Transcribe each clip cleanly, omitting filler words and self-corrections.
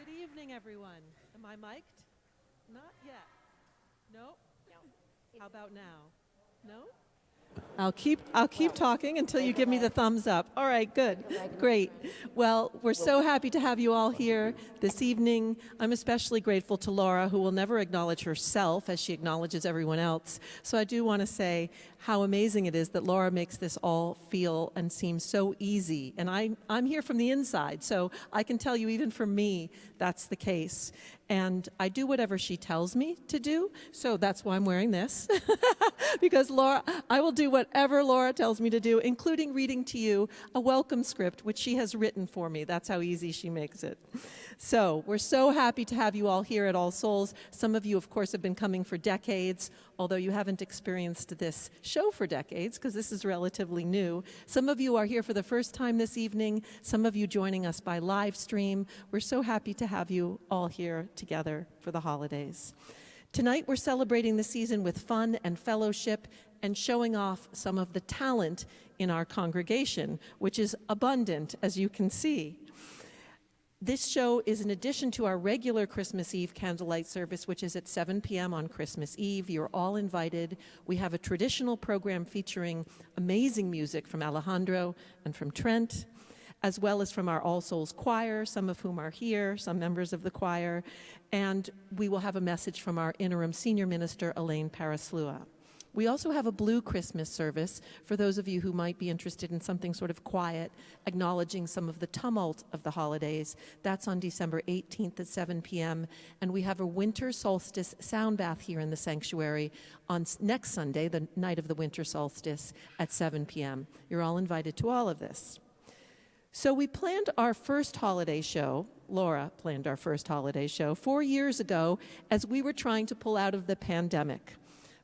Good evening, everyone. Am I mic'd? Not yet. No? How about now? No? I'll keep talking until you give me the thumbs up. All right, good. Great. Well, we're so happy to have you all here this evening. I'm especially grateful to Laura, who will never acknowledge herself as she acknowledges everyone else. So I do want to say how amazing it is that Laura makes this all feel and seem so easy. And I'm here from the inside, so I can tell you even for me, that's the case. And I do whatever she tells me to do, so that's why I'm wearing this. Because Laura, I will do whatever Laura tells me to do, including reading to you a welcome script, which she has written for me. That's how easy she makes it. So we're so happy to have you all here at All Souls. Some of you, of course, have been coming for decades, although you haven't experienced this show for decades, because this is relatively new. Some of you are here for the first time this evening, some of you joining us by live stream. We're so happy to have you all here together for the holidays. Tonight, we're celebrating the season with fun and fellowship and showing off some of the talent in our congregation, which is abundant, as you can see. This show is in addition to our regular Christmas Eve candlelight service, which is at 7 p.m. on Christmas Eve. You're all invited. We have a traditional program featuring amazing music from Alejandro and from Trent, as well as from our All Souls choir, some of whom are here, some members of the choir. And we will have a message from our interim senior minister, Elaine Paraslua. We also have a blue Christmas service for those of you who might be interested in something sort of quiet, acknowledging some of the tumult of the holidays. That's on December 18th at 7 p.m. And we have a winter solstice sound bath here in the sanctuary on next Sunday, the night of the winter solstice, at 7 p.m. You're all invited to all of this. So we planned our first holiday show, Laura planned our first holiday show 4 years ago as we were trying to pull out of the pandemic,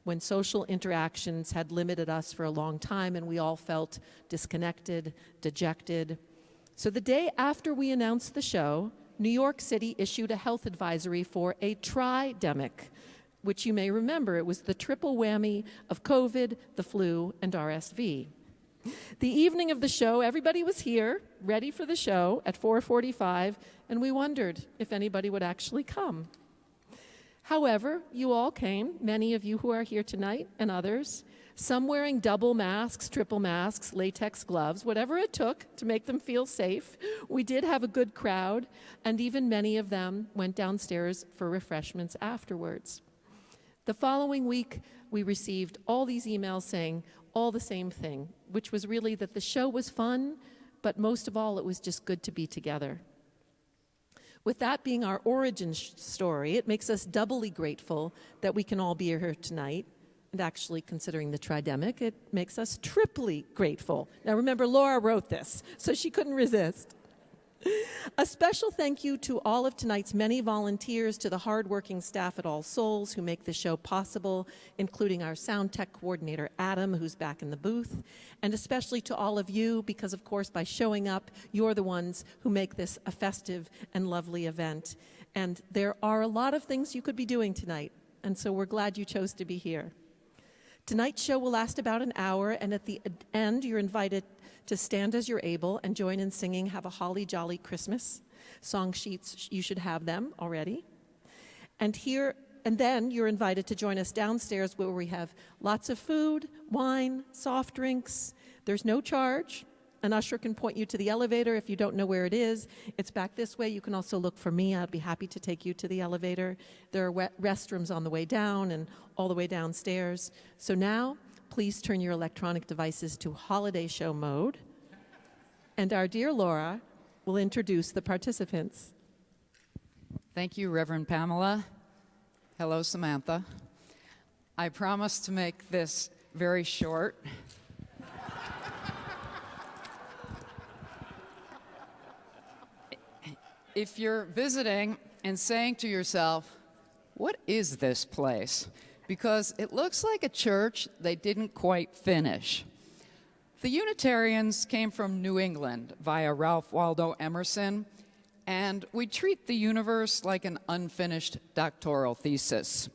when social interactions had limited us for a long time and we all felt disconnected, dejected. So the day after we announced the show, New York City issued a health advisory for a tridemic, which you may remember, it was the triple whammy of COVID, the flu, and RSV. The evening of the show, everybody was here, ready for the show at 4:45, and we wondered if anybody would actually come. However, you all came, many of you who are here tonight and others. Some wearing double masks, triple masks, latex gloves, whatever it took to make them feel safe. We did have a good crowd, and even many of them went downstairs for refreshments afterwards. The following week, we received all these emails saying all the same thing, which was really that the show was fun, but most of all, it was just good to be together. With that being our origin story, it makes us doubly grateful that we can all be here tonight. And actually, considering the tridemic, it makes us triply grateful. Now remember, Laura wrote this, so she couldn't resist. A special thank you to all of tonight's many volunteers, to the hardworking staff at All Souls who make the show possible, including our sound tech coordinator, Adam, who's back in the booth, and especially to all of you, because of course by showing up, you're the ones who make this a festive and lovely event. And there are a lot of things you could be doing tonight, and so we're glad you chose to be here. Tonight's show will last about an hour, and at the end, you're invited to stand as you're able and join in singing Have a Holly Jolly Christmas. Song sheets, you should have them already. And then you're invited to join us downstairs where we have lots of food, wine, soft drinks. There's no charge. An usher can point you to the elevator if you don't know where it is. It's back this way. You can also look for me. I'd be happy to take you to the elevator. There are restrooms on the way down and all the way downstairs. So now, please turn your electronic devices to holiday show mode. And our dear Laura will introduce the participants. Thank you, Reverend Pamela. Hello, Samantha. I promise to make this very short. If you're visiting and saying to yourself, what is this place? Because it looks like a church they didn't quite finish. The Unitarians came from New England via Ralph Waldo Emerson, and we treat the universe like an unfinished doctoral thesis.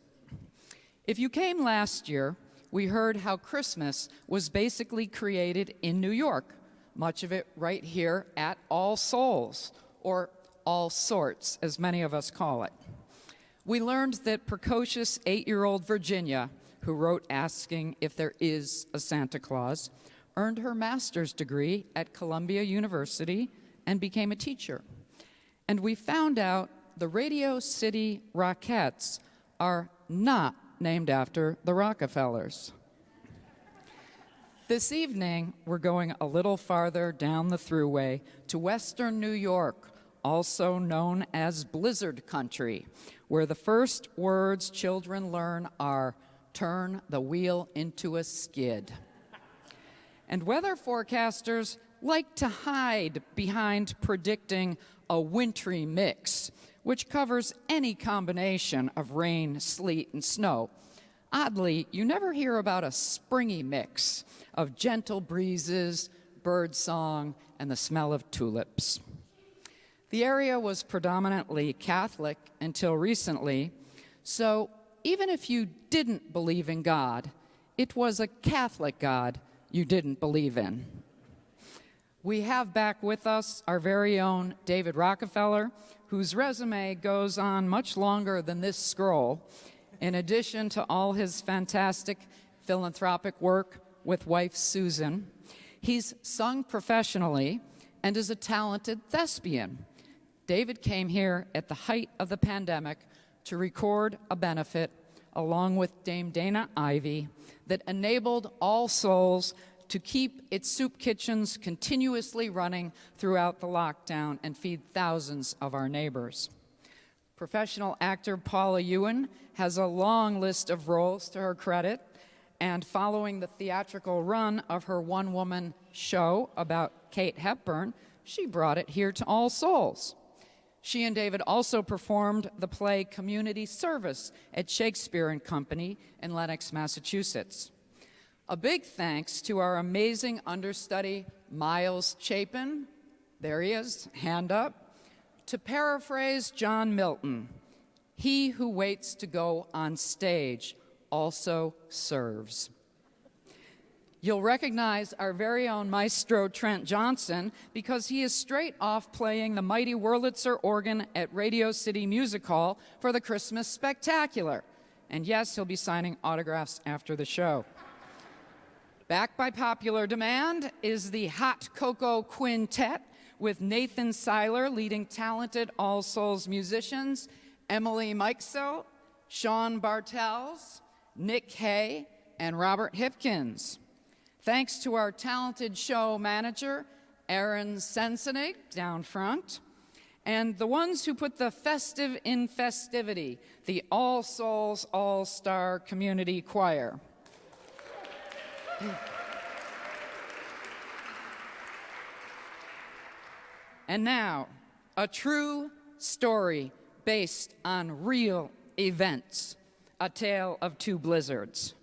If you came last year, we heard how Christmas was basically created in New York, much of it right here at All Souls, or All Sorts, as many of us call it. We learned that precocious 8-year-old Virginia, who wrote asking if there is a Santa Claus, earned her master's degree at Columbia University and became a teacher. And we found out the Radio City Rockettes are not named after the Rockefellers. This evening, we're going a little farther down the thruway to Western New York, also known as Blizzard Country, where the first words children learn are, turn the wheel into a skid. And weather forecasters like to hide behind predicting a wintry mix, which covers any combination of rain, sleet, and snow. Oddly, you never hear about a springy mix of gentle breezes, bird song, and the smell of tulips. The area was predominantly Catholic until recently, so even if you didn't believe in God, it was a Catholic God you didn't believe in. We have back with us our very own David Rockefeller, whose resume goes on much longer than this scroll, in addition to all his fantastic philanthropic work with wife Susan. He's sung professionally and is a talented thespian. David came here at the height of the pandemic to record a benefit along with Dame Dana Ivey that enabled All Souls to keep its soup kitchens continuously running throughout the lockdown and feed thousands of our neighbors. Professional actor Paula Ewan has a long list of roles to her credit, and following the theatrical run of her one-woman show about Kate Hepburn, she brought it here to All Souls. She and David also performed the play Community Service at Shakespeare and Company in Lenox, Massachusetts. A big thanks to our amazing understudy, Miles Chapin. There he is, hand up. To paraphrase John Milton, he who waits to go on stage also serves. You'll recognize our very own maestro, Trent Johnson, because he is straight off playing the mighty Wurlitzer organ at Radio City Music Hall for the Christmas Spectacular. And yes, he'll be signing autographs after the show. Back by popular demand is the Hot Cocoa Quintet with Nathan Seiler leading talented All Souls musicians Emily Meixel, Sean Bartels, Nick Hay, and Robert Hipkins. Thanks to our talented show manager, Aaron Sensenig, down front, and the ones who put the festive in festivity, the All Souls All-Star Community Choir. And now, a true story based on real events, a tale of two blizzards.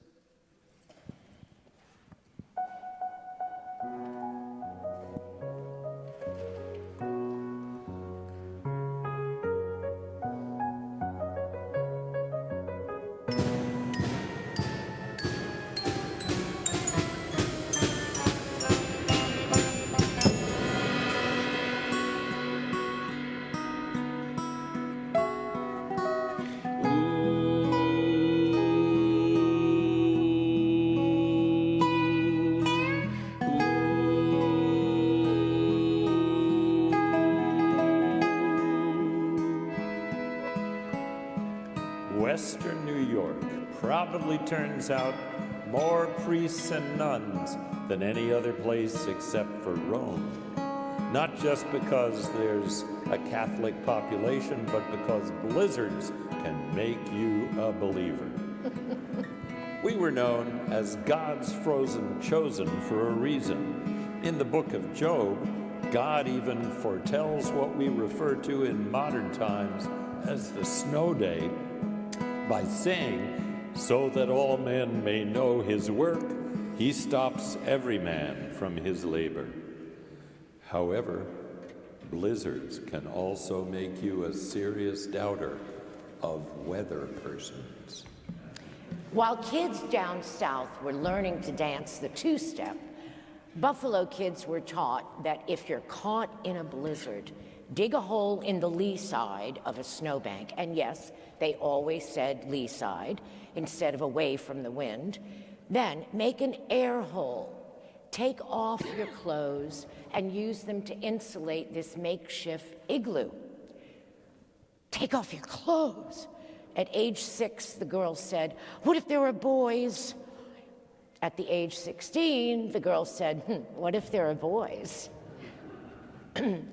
Western New York probably turns out more priests and nuns than any other place except for Rome. Not just because there's a Catholic population, but because blizzards can make you a believer. We were known as God's frozen chosen for a reason. In the book of Job, God even foretells what we refer to in modern times as the snow day by saying, so that all men may know his work, he stops every man from his labor. However, blizzards can also make you a serious doubter of weather persons. While kids down south were learning to dance the two-step, Buffalo kids were taught that if you're caught in a blizzard, dig a hole in the lee side of a snowbank. And yes, they always said lee side instead of away from the wind. Then make an air hole. Take off your clothes and use them to insulate this makeshift igloo. Take off your clothes. At age 6, the girl said, what if there were boys? At the age 16, the girl said, what if there are boys?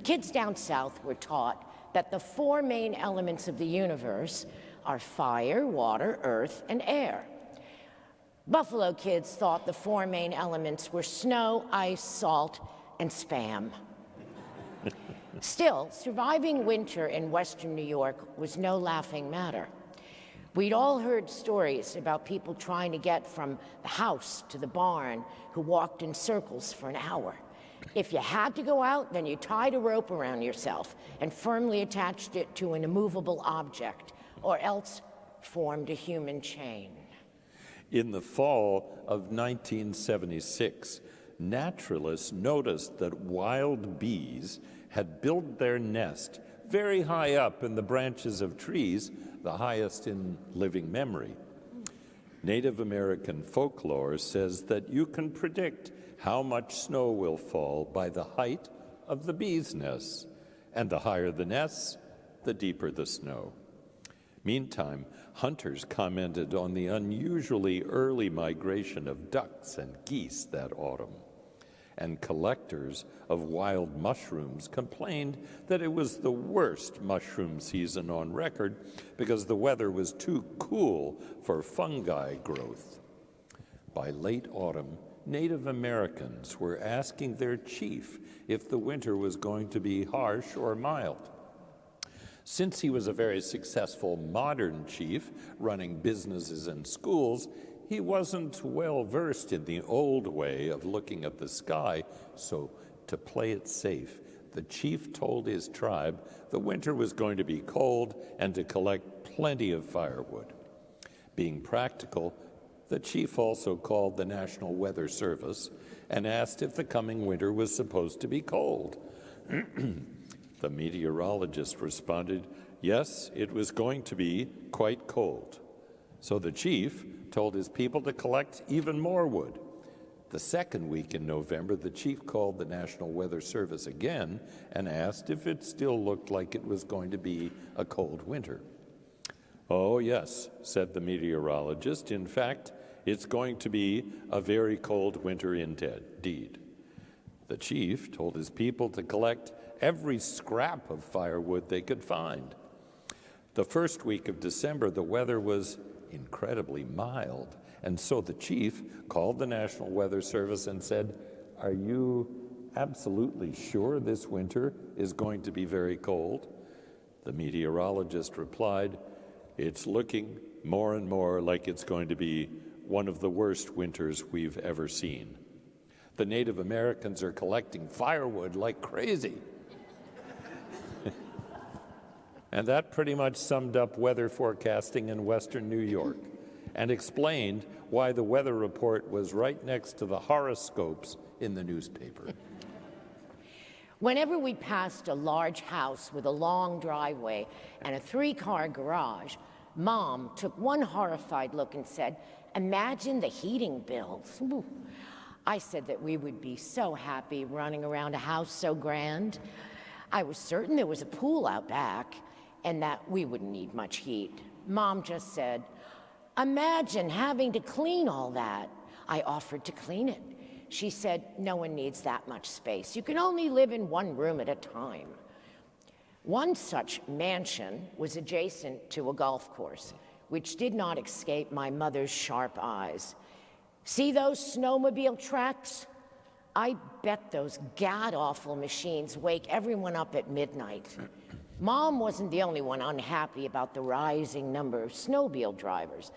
Kids down south were taught that the 4 main elements of the universe are fire, water, earth, and air. Buffalo kids thought the 4 main elements were snow, ice, salt, and Spam. Still, surviving winter in Western New York was no laughing matter. We'd all heard stories about people trying to get from the house to the barn who walked in circles for an hour. If you had to go out, then you tied a rope around yourself and firmly attached it to an immovable object, or else formed a human chain. In the fall of 1976, naturalists noticed that wild bees had built their nest very high up in the branches of trees, the highest in living memory. Native American folklore says that you can predict how much snow will fall by the height of the bees' nests, and the higher the nests, the deeper the snow. Meantime, hunters commented on the unusually early migration of ducks and geese that autumn, and collectors of wild mushrooms complained that it was the worst mushroom season on record because the weather was too cool for fungi growth. By late autumn, Native Americans were asking their chief if the winter was going to be harsh or mild. Since he was a very successful modern chief running businesses and schools, he wasn't well versed in the old way of looking at the sky, so to play it safe, the chief told his tribe the winter was going to be cold and to collect plenty of firewood. Being practical, the chief also called the National Weather Service and asked if the coming winter was supposed to be cold. The meteorologist responded, yes, it was going to be quite cold. So the chief told his people to collect even more wood. The second week in November, the chief called the National Weather Service again and asked if it still looked like it was going to be a cold winter. "Oh, yes," said the meteorologist. "In fact, it's going to be a very cold winter indeed." The chief told his people to collect every scrap of firewood they could find. The first week of December, the weather was incredibly mild, and so the chief called the National Weather Service and said, "Are you absolutely sure this winter is going to be very cold?" The meteorologist replied, "It's looking more and more like it's going to be one of the worst winters we've ever seen. The Native Americans are collecting firewood like crazy." And that pretty much summed up weather forecasting in Western New York and explained why the weather report was right next to the horoscopes in the newspaper. Whenever we passed a large house with a long driveway and a 3-car garage, Mom took one horrified look and said, "Imagine the heating bills." Ooh. I said that we would be so happy running around a house so grand. I was certain there was a pool out back and that we wouldn't need much heat. Mom just said, "Imagine having to clean all that." I offered to clean it. She said, "No one needs that much space. You can only live in one room at a time." One such mansion was adjacent to a golf course, which did not escape my mother's sharp eyes. "See those snowmobile tracks? I bet those god-awful machines wake everyone up at midnight." Mom wasn't the only one unhappy about the rising number of snowmobile drivers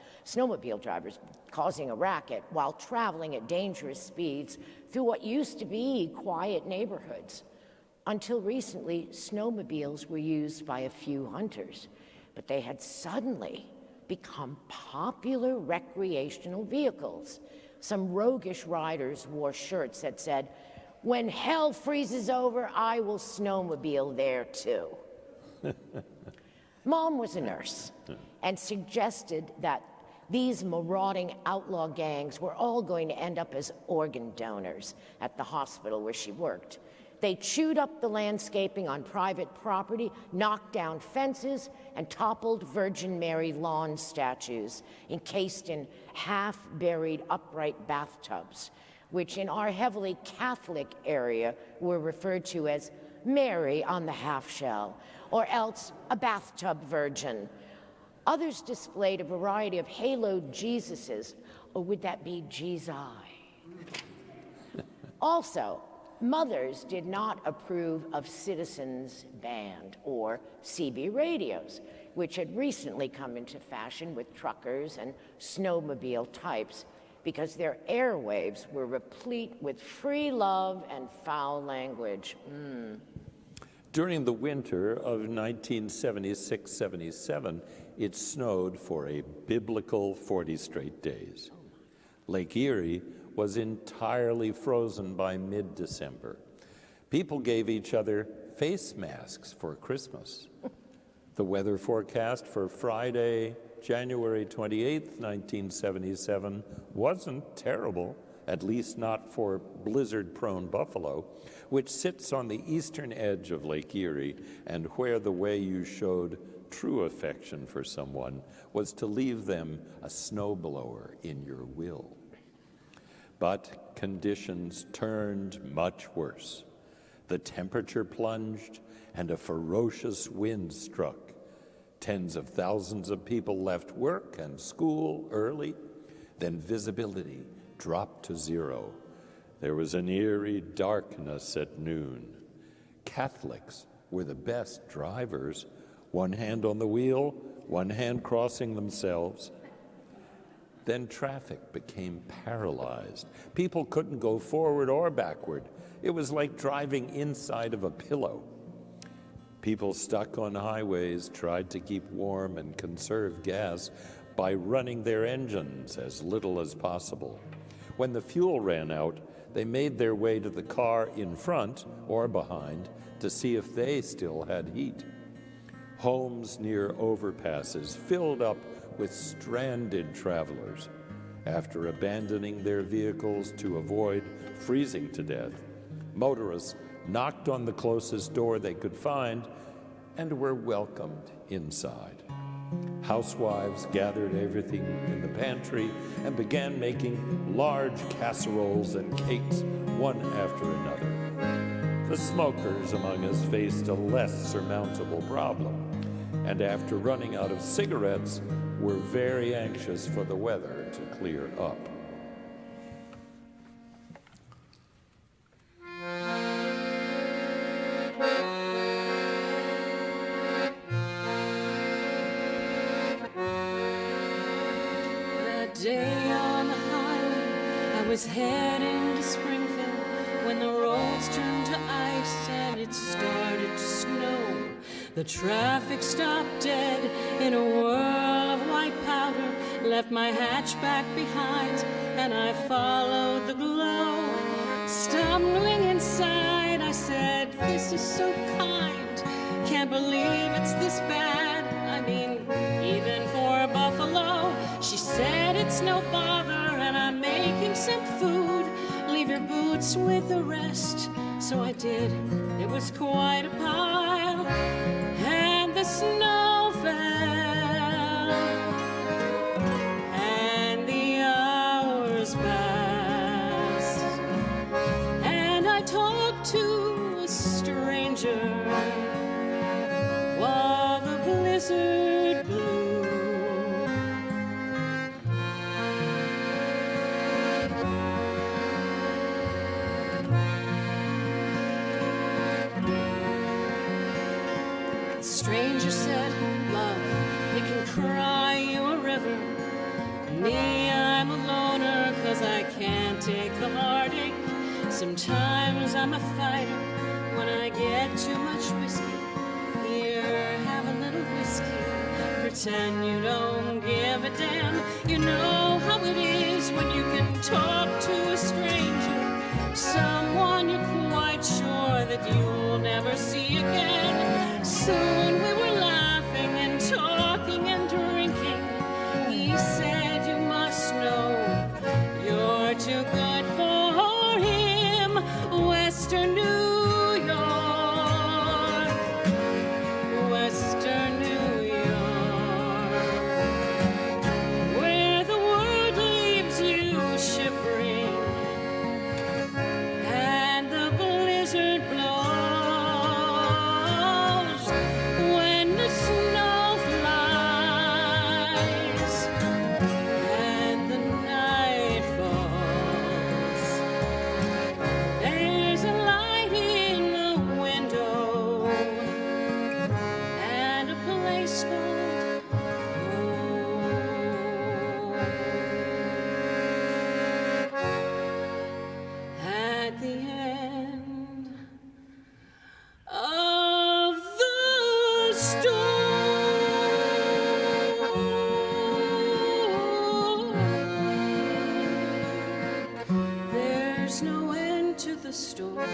causing a racket while traveling at dangerous speeds through what used to be quiet neighborhoods. Until recently, snowmobiles were used by a few hunters, but they had suddenly become popular recreational vehicles. Some roguish riders wore shirts that said, "When hell freezes over, I will snowmobile there too." Mom was a nurse and suggested that these marauding outlaw gangs were all going to end up as organ donors at the hospital where she worked. They chewed up the landscaping on private property, knocked down fences, and toppled Virgin Mary lawn statues encased in half-buried upright bathtubs, which in our heavily Catholic area were referred to as Mary on the half shell, or else a bathtub virgin. Others displayed a variety of haloed Jesuses, or would that be Jesus? Also, mothers did not approve of Citizens Band or CB radios, which had recently come into fashion with truckers and snowmobile types, because their airwaves were replete with free love and foul language. During the winter of 1976-77, it snowed for a biblical 40 straight days. Lake Erie was entirely frozen by mid-December. People gave each other face masks for Christmas. The weather forecast for Friday, January 28th, 1977, wasn't terrible, at least not for blizzard-prone Buffalo, which sits on the eastern edge of Lake Erie, and where the way you showed true affection for someone was to leave them a snowblower in your will. But conditions turned much worse. The temperature plunged, and a ferocious wind struck. Tens of thousands of people left work and school early. Then visibility dropped to zero. There was an eerie darkness at noon. Catholics were the best drivers, one hand on the wheel, one hand crossing themselves. Then traffic became paralyzed. People couldn't go forward or backward. It was like driving inside of a pillow. People stuck on highways tried to keep warm and conserve gas by running their engines as little as possible. When the fuel ran out, they made their way to the car in front or behind to see if they still had heat. Homes near overpasses filled up with stranded travelers, After abandoning their vehicles to avoid freezing to death, motorists knocked on the closest door they could find and were welcomed inside. Housewives gathered everything in the pantry and began making large casseroles and cakes one after another. The smokers among us faced a less surmountable problem, and after running out of cigarettes, were very anxious for the weather to clear up. That day on the highway, I was heading to Springfield when the roads turned to ice and it started to snow. The traffic stopped dead in a whirl of white powder, left my hatchback behind, and I followed the glow. Stumbling inside, I said, "This is so kind. Can't believe it's this bad. I mean, even for a buffalo." She said, "It's no bother, and I'm making some food. Leave your boots with the rest." So I did. It was quite a pile, and the snow fell, and the hours passed, and I talked to a stranger while the blizzard blew. The stranger said, "Love, it can cry you a river. Me, I'm a loner, 'cause I can't take the heartache. Sometimes I'm a fighter when I get too much whiskey. Here, have a little whiskey. Pretend you don't give a damn. You know how it is when you can talk to a stranger, someone you're quite sure that you'll never see again." Soon we were laughing and talking and drinking. He said, "You must know you're too good for him. Western New York, Western New York, where the word leaves you shivering and the blizzard blows. When the snow flies and the night falls, there's a light in the window and a place called home. At the end of the storm, there's no end to the storm.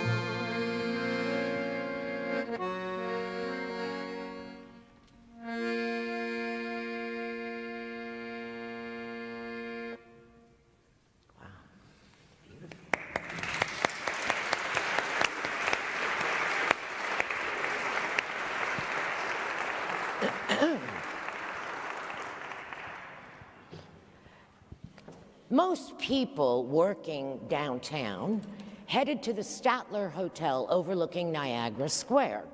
Most people working downtown headed to the Statler Hotel overlooking Niagara Square.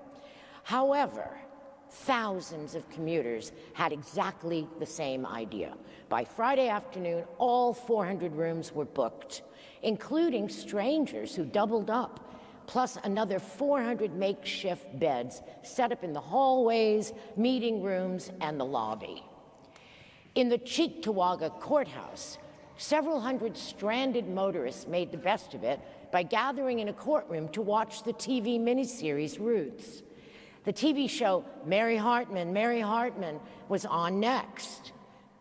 However, thousands of commuters had exactly the same idea. By Friday afternoon, all 400 rooms were booked, including strangers who doubled up, plus another 400 makeshift beds set up in the hallways, meeting rooms, and the lobby. In the Cheektowaga courthouse, several hundred stranded motorists made the best of it by gathering in a courtroom to watch the TV miniseries Roots. The TV show Mary Hartman was on next.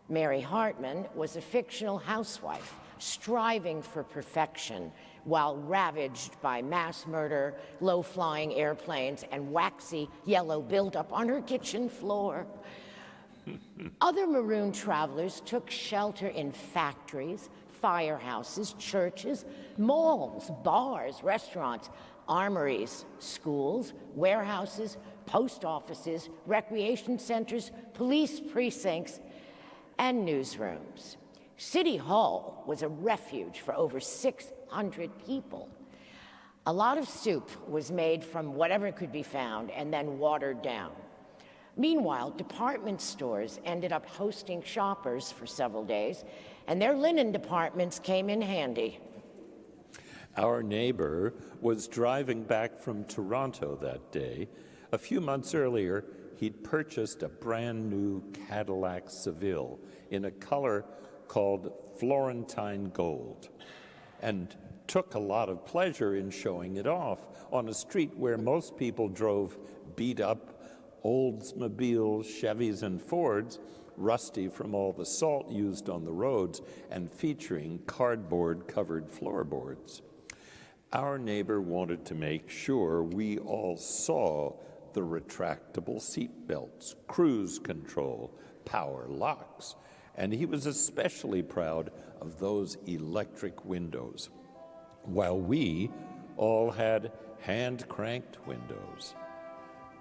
Mary Hartman was a fictional housewife striving for perfection while ravaged by mass murder, low-flying airplanes, and waxy yellow buildup on her kitchen floor. Other maroon travelers took shelter in factories, firehouses, churches, malls, bars, restaurants, armories, schools, warehouses, post offices, recreation centers, police precincts, and newsrooms. City Hall was a refuge for over 600 people. A lot of soup was made from whatever could be found and then watered down. Meanwhile, department stores ended up hosting shoppers for several days, and their linen departments came in handy. Our neighbor was driving back from Toronto that day. A few months earlier, he'd purchased a brand new Cadillac Seville in a color called Florentine Gold, and took a lot of pleasure in showing it off on a street where most people drove beat-up Oldsmobiles, Chevys, and Fords, rusty from all the salt used on the roads and featuring cardboard-covered floorboards. Our neighbor wanted to make sure we all saw the retractable seat belts, cruise control, power locks, and he was especially proud of those electric windows, while we all had hand-cranked windows.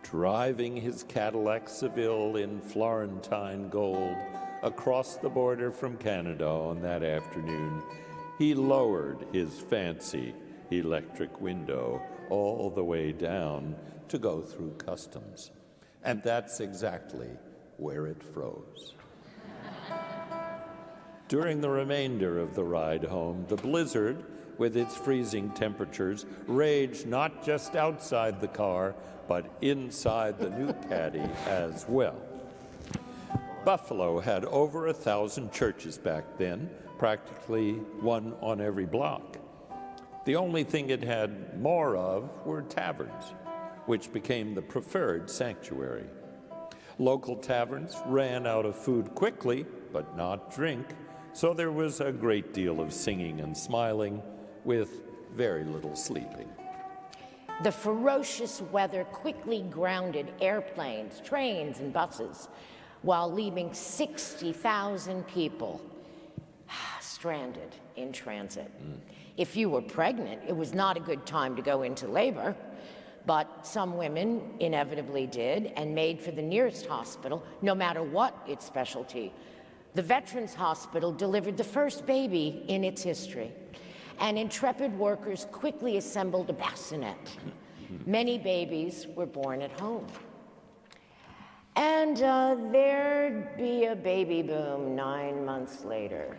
Driving his Cadillac Seville in Florentine Gold across the border from Canada on that afternoon, he lowered his fancy electric window all the way down to go through customs. And that's exactly where it froze. During the remainder of the ride home, the blizzard, with its freezing temperatures, raged not just outside the car, but inside the new Caddy as well. Buffalo had over 1,000 churches back then, practically one on every block. The only thing it had more of were taverns, which became the preferred sanctuary. Local taverns ran out of food quickly, but not drink, so there was a great deal of singing and smiling, with very little sleeping. The ferocious weather quickly grounded airplanes, trains, and buses, while leaving 60,000 people stranded in transit. If you were pregnant, it was not a good time to go into labor, but some women inevitably did and made for the nearest hospital, no matter what its specialty. The Veterans Hospital delivered the first baby in its history, and intrepid workers quickly assembled a bassinet. Many babies were born at home. And there'd be a baby boom 9 months later.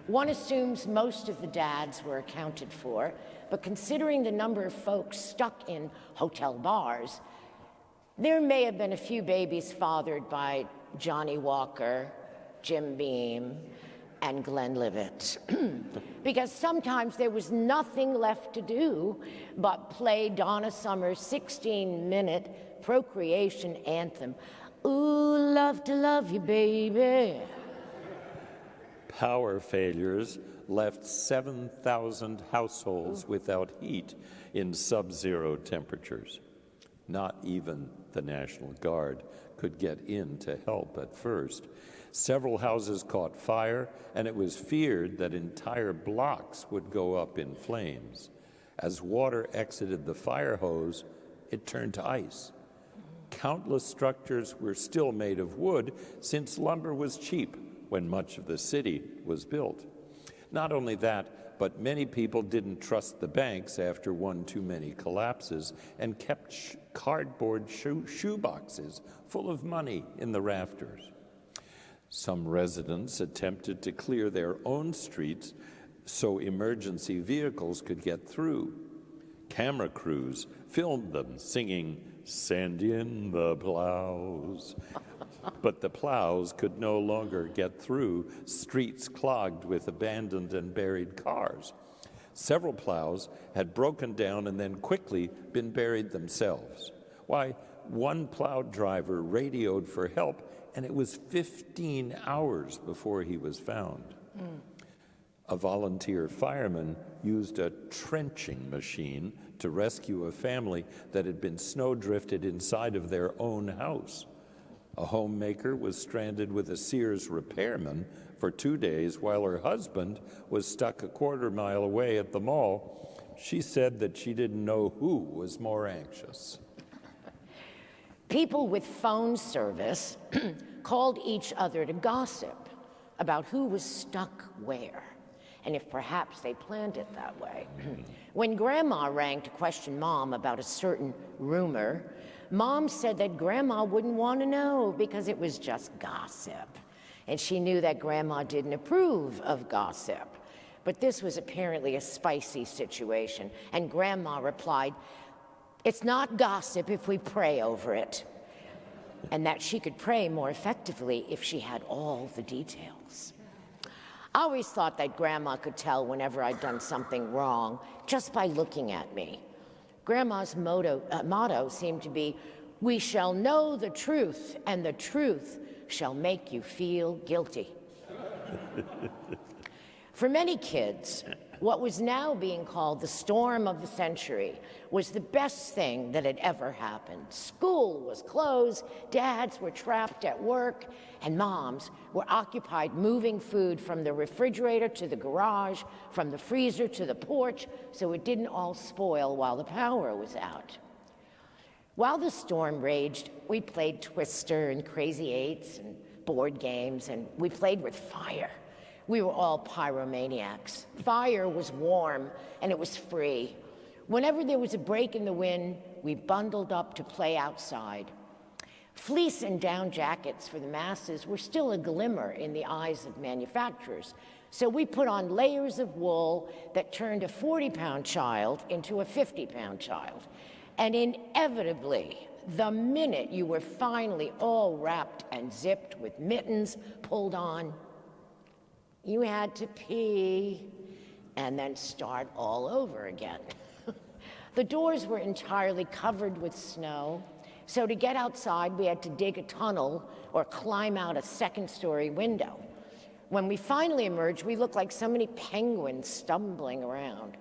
One assumes most of the dads were accounted for, but considering the number of folks stuck in hotel bars, there may have been a few babies fathered by Johnny Walker, Jim Beam, and Glenlivet, because sometimes there was nothing left to do but play Donna Summer's 16-minute procreation anthem, "Ooh, love to love you, baby." Power failures left 7,000 households without heat in sub-zero temperatures. Not even the National Guard could get in to help at first. Several houses caught fire, and it was feared that entire blocks would go up in flames. As water exited the fire hose, it turned to ice. Countless structures were still made of wood, since lumber was cheap when much of the city was built. Not only that, but many people didn't trust the banks after one too many collapses and kept cardboard shoe boxes full of money in the rafters. Some residents attempted to clear their own streets so emergency vehicles could get through. Camera crews filmed them singing, "Send in the plows." But the plows could no longer get through streets clogged with abandoned and buried cars. Several plows had broken down and then quickly been buried themselves. Why, one plow driver radioed for help, and it was 15 hours before he was found. A volunteer fireman used a trenching machine to rescue a family that had been snowdrifted inside of their own house. A homemaker was stranded with a Sears repairman for 2 days while her husband was stuck a quarter-mile away at the mall. She said that she didn't know who was more anxious. People with phone service called each other to gossip about who was stuck where, and if perhaps they planned it that way. When Grandma rang to question Mom about a certain rumor, Mom said that Grandma wouldn't want to know because it was just gossip. And she knew that Grandma didn't approve of gossip. But this was apparently a spicy situation, and Grandma replied, "It's not gossip if we pray over it," and that she could pray more effectively if she had all the details. I always thought that Grandma could tell whenever I'd done something wrong just by looking at me. Grandma's motto seemed to be, "We shall know the truth, and the truth shall make you feel guilty." For many kids, what was now being called the storm of the century was the best thing that had ever happened. School was closed, dads were trapped at work, and moms were occupied moving food from the refrigerator to the garage, from the freezer to the porch, so it didn't all spoil while the power was out. While the storm raged, we played Twister and Crazy Eights and board games, and we played with fire. We were all pyromaniacs. Fire was warm, and it was free. Whenever there was a break in the wind, we bundled up to play outside. Fleece and down jackets for the masses were still a glimmer in the eyes of manufacturers, so we put on layers of wool that turned a 40-pound child into a 50-pound child. And inevitably, the minute you were finally all wrapped and zipped with mittens pulled on, you had to pee and then start all over again. The doors were entirely covered with snow, so to get outside, we had to dig a tunnel or climb out a second-story window. When we finally emerged, we looked like so many penguins stumbling around.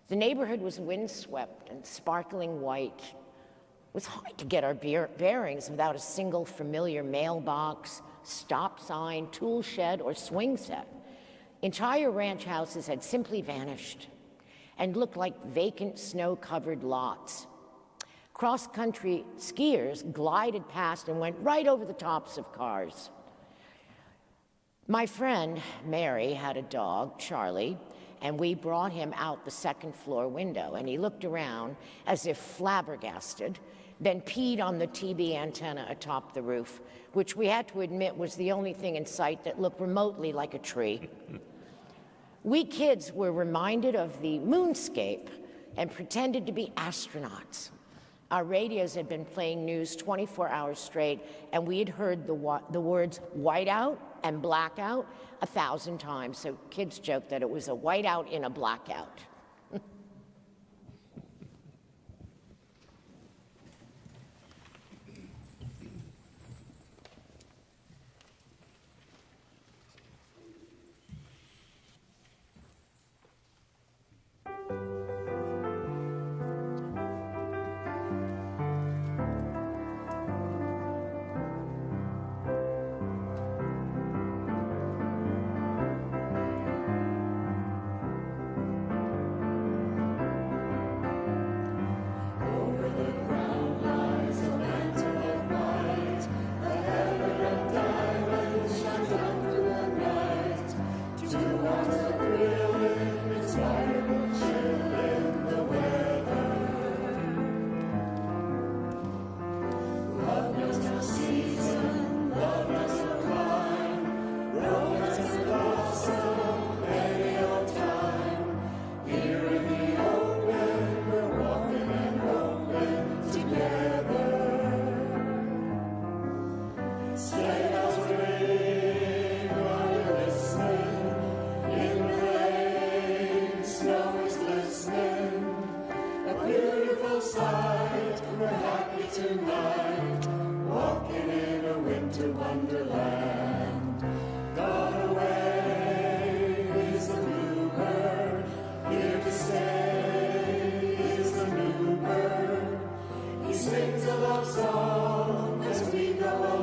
The neighborhood was windswept and sparkling white. It was hard to get our bearings without a single familiar mailbox, stop sign, tool shed, or swing set. Entire ranch houses had simply vanished and looked like vacant snow-covered lots. Cross-country skiers glided past and went right over the tops of cars. My friend, Mary, had a dog, Charlie, and we brought him out the second-floor window, and he looked around as if flabbergasted, then peed on the TV antenna atop the roof, which we had to admit was the only thing in sight that looked remotely like a tree. We kids were reminded of the moonscape and pretended to be astronauts. Our radios had been playing news 24 hours straight, and we had heard the words whiteout and blackout 1,000 times, so kids joked that it was a whiteout in a blackout. Sings a love song as we go along.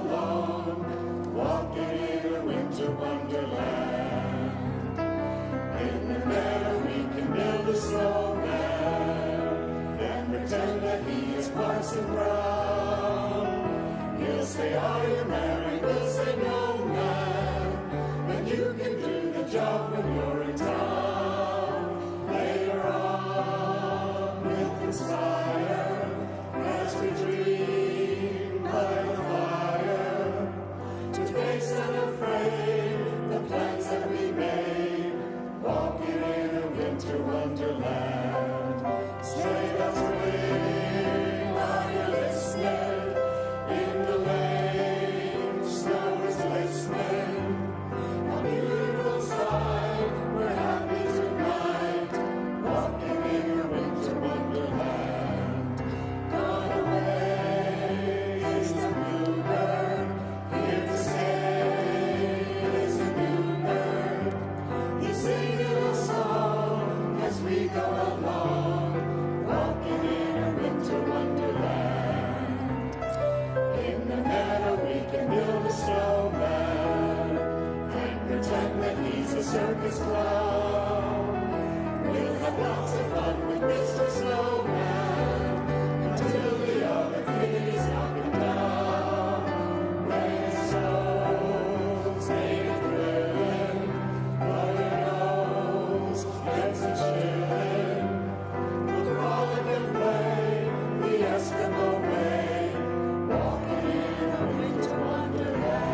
say, are you married? We'll say, no, man. But you can do the job when you're in town. Later on, we'll conspire as we dream by the fire to face unafraid the plans that we made, walking in a winter wonderland. Sleigh bells ring, are you listening? In the lane, snow is glistening. On beautiful side, we're happy tonight, walking in a winter wonderland. Gone away is the bluebird, here to stay is the new bird. He's singing a song as we go along, walking in a winter wonderland. In the meadow we can build a snowman and pretend that he's a circus clown. We'll have lots of fun with Mr. Snowman until the other kitties knock him down. When it snows, ain't it thrilling? Blow your nose, gets a chillin'. We'll frolic and play the Eskimo way, walking in a winter wonderland.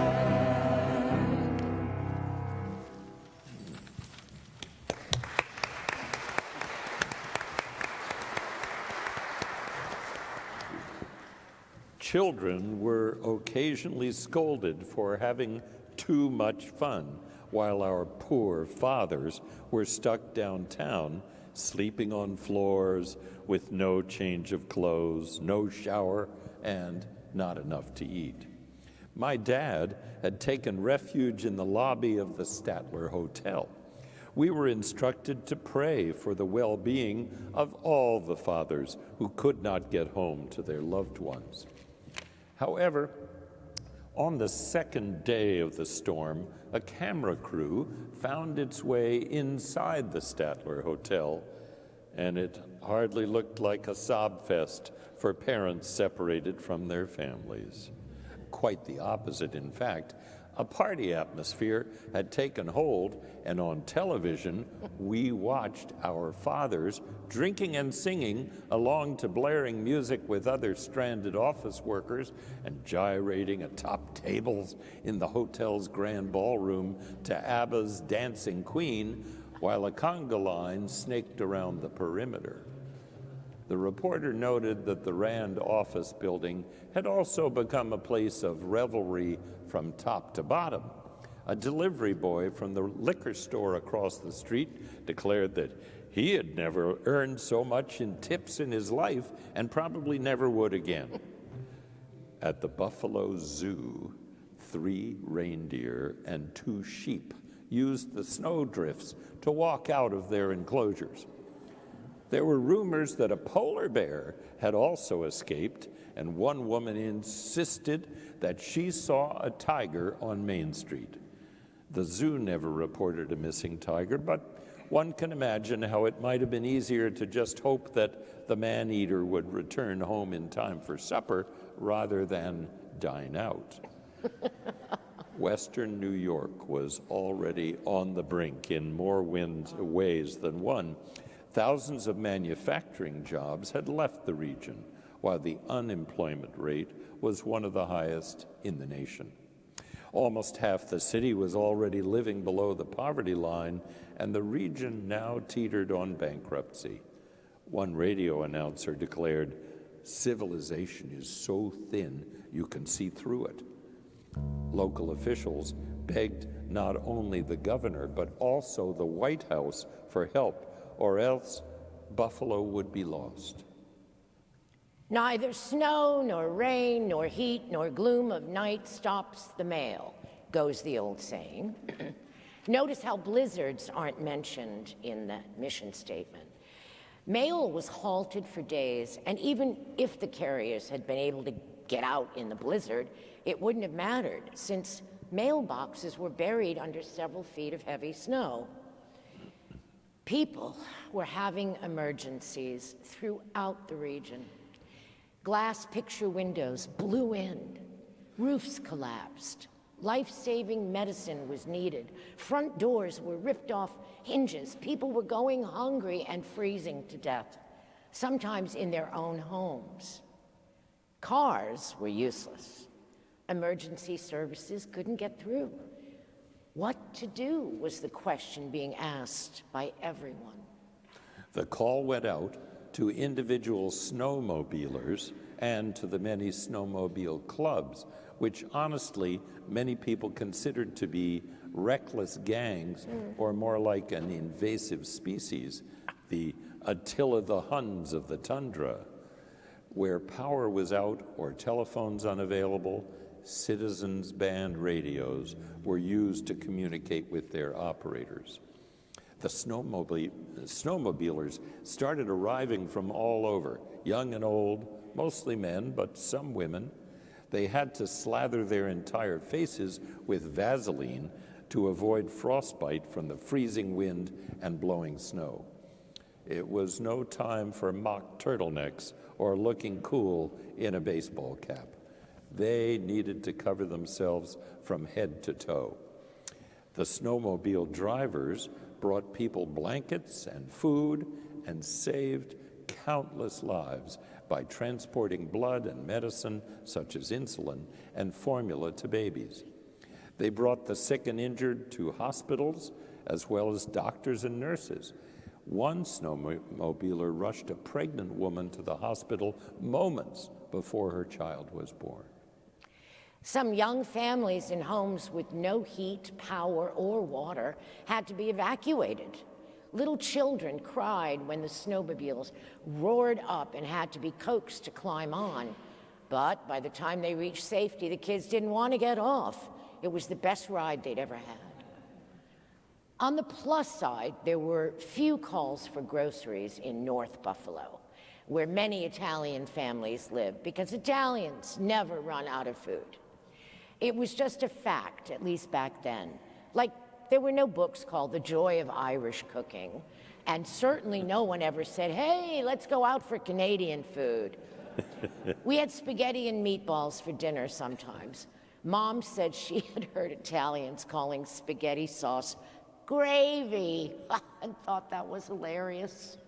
Children were occasionally scolded for having too much fun, while our poor fathers were stuck downtown, sleeping on floors with no change of clothes, no shower, and not enough to eat. My dad had taken refuge in the lobby of the Statler Hotel. We were instructed to pray for the well-being of all the fathers who could not get home to their loved ones. However, on the second day of the storm, a camera crew found its way inside the Statler Hotel, and it hardly looked like a sob fest for parents separated from their families. Quite the opposite, in fact. A party atmosphere had taken hold, and on television, we watched our fathers drinking and singing along to blaring music with other stranded office workers and gyrating atop tables in the hotel's grand ballroom to ABBA's Dancing Queen, while a conga line snaked around the perimeter. The reporter noted that the Rand office building had also become a place of revelry from top to bottom. A delivery boy from the liquor store across the street declared that he had never earned so much in tips in his life and probably never would again. At the Buffalo Zoo, 3 reindeer and 2 sheep used the snowdrifts to walk out of their enclosures. There were rumors that a polar bear had also escaped, and one woman insisted that she saw a tiger on Main Street. The zoo never reported a missing tiger, but one can imagine how it might have been easier to just hope that the man-eater would return home in time for supper rather than dine out. Western New York was already on the brink in more ways than one. Thousands of manufacturing jobs had left the region, while the unemployment rate was one of the highest in the nation. Almost half the city was already living below the poverty line, and the region now teetered on bankruptcy. One radio announcer declared, "Civilization is so thin you can see through it." Local officials begged not only the governor, but also the White House for help, or else Buffalo would be lost. Neither snow, nor rain, nor heat, nor gloom of night stops the mail, goes the old saying. Notice how blizzards aren't mentioned in the mission statement. Mail was halted for days, and even if the carriers had been able to get out in the blizzard, it wouldn't have mattered, since mailboxes were buried under several feet of heavy snow. People were having emergencies throughout the region. Glass picture windows blew in. Roofs collapsed. Life-saving medicine was needed. Front doors were ripped off hinges. People were going hungry and freezing to death, sometimes in their own homes. Cars were useless. Emergency services couldn't get through. What to do was the question being asked by everyone. The call went out to individual snowmobilers and to the many snowmobile clubs, which honestly many people considered to be reckless gangs or more like an invasive species, the Attila the Huns of the tundra. Where power was out or telephones unavailable, citizens' band radios were used to communicate with their operators. The snowmobilers started arriving from all over, young and old, mostly men, but some women. They had to slather their entire faces with Vaseline to avoid frostbite from the freezing wind and blowing snow. It was no time for mock turtlenecks or looking cool in a baseball cap. They needed to cover themselves from head to toe. The snowmobile drivers brought people blankets and food and saved countless lives by transporting blood and medicine, such as insulin and formula, to babies. They brought the sick and injured to hospitals, as well as doctors and nurses. One snowmobiler rushed a pregnant woman to the hospital moments before her child was born. Some young families in homes with no heat, power, or water had to be evacuated. Little children cried when the snowmobiles roared up and had to be coaxed to climb on. But by the time they reached safety, the kids didn't want to get off. It was the best ride they'd ever had. On the plus side, there were few calls for groceries in North Buffalo, where many Italian families live, because Italians never run out of food. It was just a fact, at least back then. Like, there were no books called The Joy of Irish Cooking, and certainly no one ever said, hey, let's go out for Canadian food. We had spaghetti and meatballs for dinner sometimes. Mom said she had heard Italians calling spaghetti sauce gravy, and thought that was hilarious.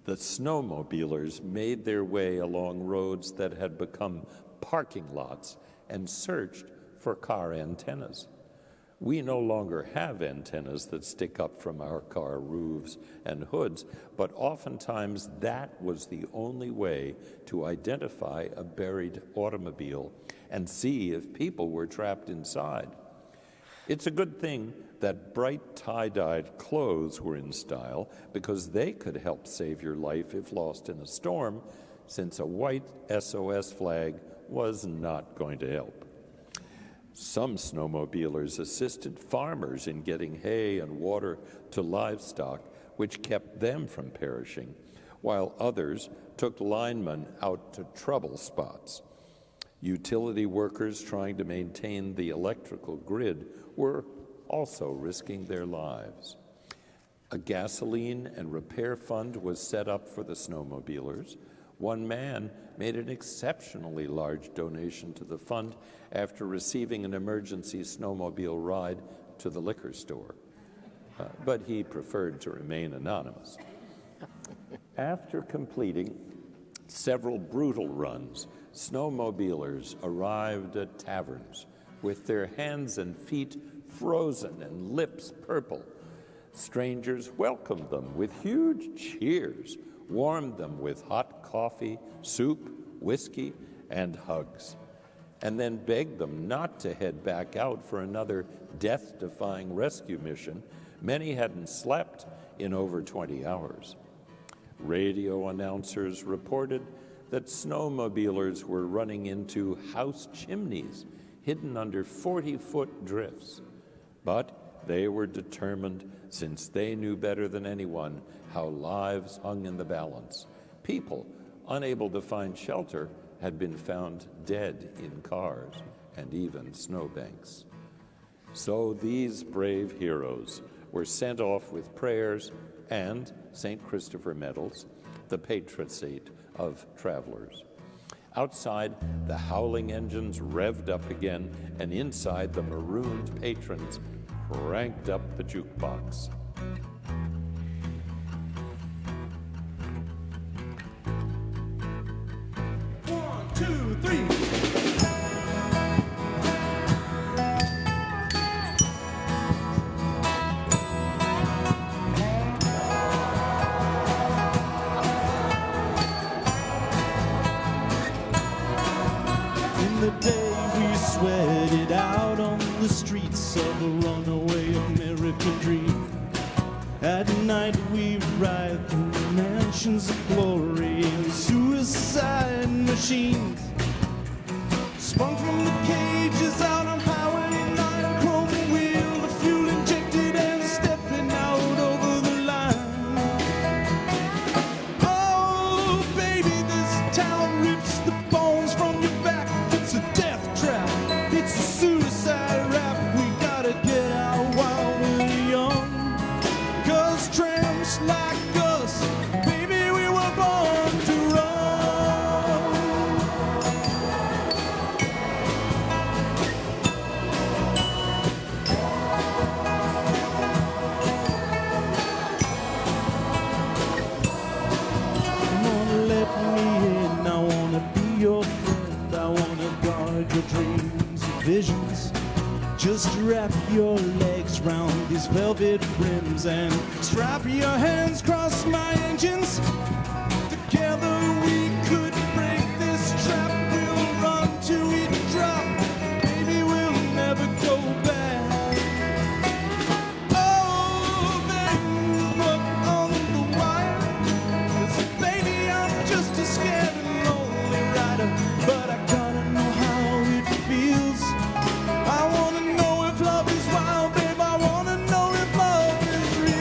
The snowmobilers made their way along roads that had become parking lots and searched for car antennas. We no longer have antennas that stick up from our car roofs and hoods, but oftentimes that was the only way to identify a buried automobile and see if people were trapped inside. It's a good thing that bright tie-dyed clothes were in style, because they could help save your life if lost in a storm, since a white SOS flag was not going to help. Some snowmobilers assisted farmers in getting hay and water to livestock, which kept them from perishing, while others took linemen out to trouble spots. Utility workers trying to maintain the electrical grid were also risking their lives. A gasoline and repair fund was set up for the snowmobilers. One man made an exceptionally large donation to the fund after receiving an emergency snowmobile ride to the liquor store, but he preferred to remain anonymous. After completing several brutal runs, snowmobilers arrived at taverns with their hands and feet frozen and lips purple. Strangers welcomed them with huge cheers, warmed them with hot coffee, soup, whiskey, and hugs, and then begged them not to head back out for another death-defying rescue mission. Many hadn't slept in over 20 hours. Radio announcers reported that snowmobilers were running into house chimneys hidden under 40-foot drifts. But they were determined, since they knew better than anyone how lives hung in the balance. People unable to find shelter had been found dead in cars and even snowbanks. So these brave heroes were sent off with prayers and St. Christopher medals, the patron saint of travelers. Outside, the howling engines revved up again, and inside, the marooned patrons cranked up the jukebox. One, two, three. In the day we sweated out on the streets of a runaway American dream. At night we ride through mansions of glory and suicide machines. Sprung from the cages out on Highway 9, chrome wheel, the fuel injected and stepping out over the line. Oh, baby, this town rips the bones from your back. It's a death trap, it's a suicide rap. We gotta get out while we're young, 'cause tramps like us, baby, we were born to run. Come on, let me in. I wanna be your friend. I wanna guard your dreams and visions. Just wrap your legs round these velvet rims and strap your hands across my engines. Together we could break this trap. We'll run till we drop. Baby, we'll never go back. Oh, baby, look on the wire. 'Cause baby, I'm just a scared and lonely rider. But I gotta know how it feels. I wanna know if love is wild, babe. I wanna know if love is real.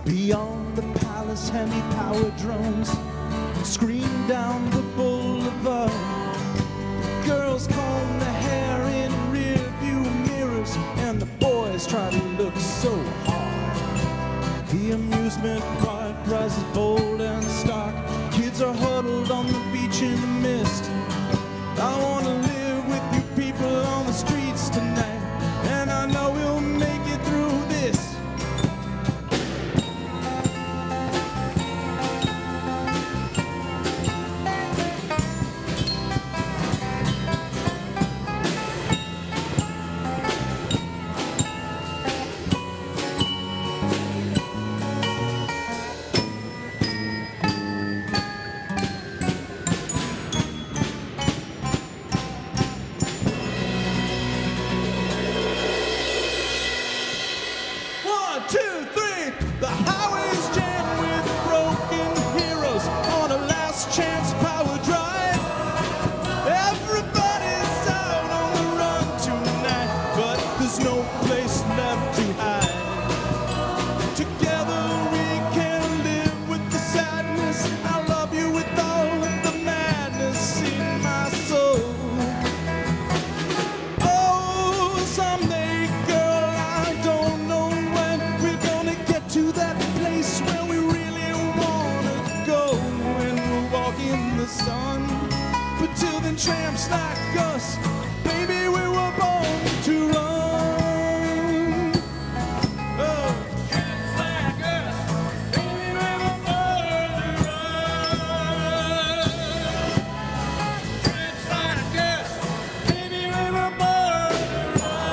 Beyond the palace, hemi-powered drones scream down the boulevard. Girls comb their hair in rear-view mirrors, and the boys try to look so hard. The amusement park rises bold and stark. Kids are huddled on the beach in the mist. I wanna live with you people on the streets tonight, and I know we'll make it through this. One, two, three. The highway's jammed with broken heroes on a last chance power drive. Everybody's out on the run tonight, but there's no place left to hide. Together we can live with the sadness. I love you with all of the madness in my soul. Oh, someday, girl, I don't know when we're gonna get to that place where we really wanna go, and we'll walk in the sun. But till then, tramps like us, baby, we were born to run. Oh. Tramps like us, baby, we were born to run. Tramps like us, baby, we were born to run.